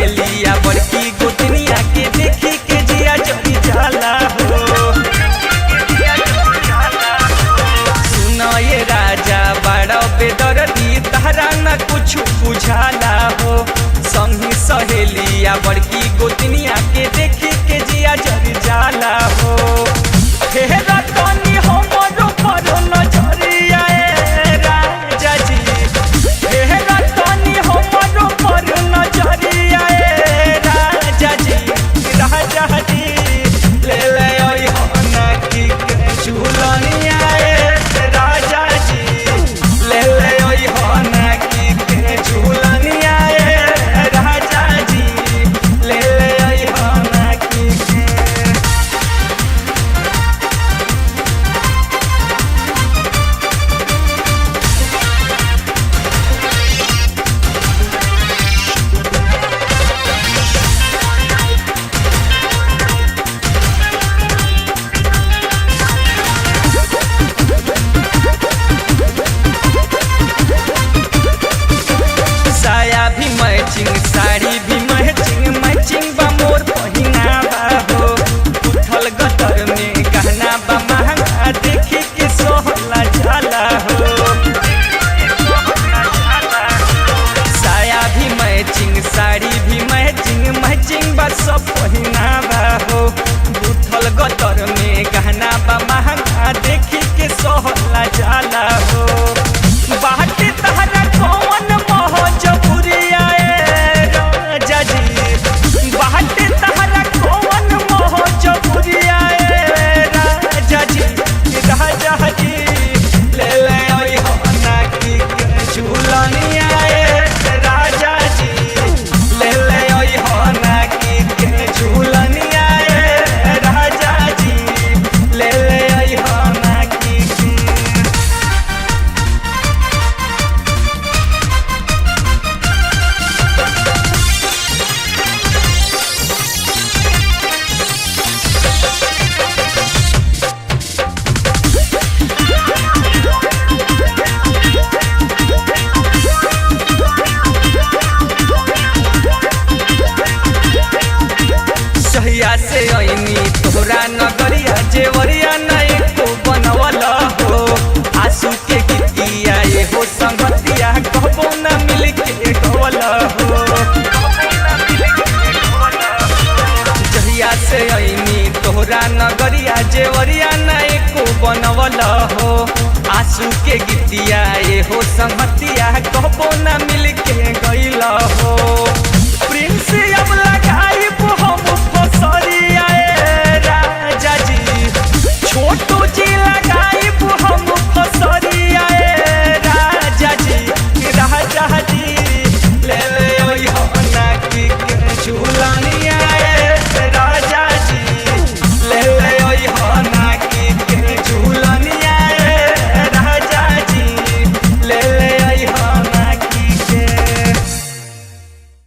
सहेलिया बड़की गोतनिया के देखी के जिया जड़ी जाला हो। सुनो ये राजा बड़ा बेदर्दी तहरा न कुछ बुझाला हो। संगी सहेलिया बड़की गोतनिया के देखी के जिया जड़ी जाला हो। हेरा तनी हमरो पर नजरिया राजा जी, हेरा तनी हमरो पर नजरिया राजा जी। राजा जी ले ले ओई होना की झूलनिया राजा जी, ले ले ओई होना की झूलनिया राजा जी, ले ले ओई होना की। साया भी मैचिंग साड़ी भी मैचिंग, मैचिंग बा मोर पहिनावा हो। उथल गतर में गहना बा महंगा देखी के सोहला जाला हो। साया भी मैचिंग साड़ी भी मैचिंग, मैचिंग बा सब पहिनावा हो। उथल गतर में गहना बा महंगा देखी के सोहला जाला हो। बाटे तहरा कौन मौजपुरिया राजा जी, बाटे तहरा कौन मौजपुरिया राजा जी। राजा जी ले ले ओई होना की झूलनिया राजा जी, ले ले ओई होना की झूलनिया राजा जी, ले ले ओई होना की। सहिया से ऐनी तोहरा नगरिया जेवरिया नहीं को बनवल हो। आंसू के गीतिया ये हो संगतिया कहबो न मिल के गवल हो। जहिया से ऐनी तोहरा नगरिया जेवरिया नहीं को बनवल हो। आंसू के गीतिया ये हो संगतिया कहबो न मिल के गइल हो।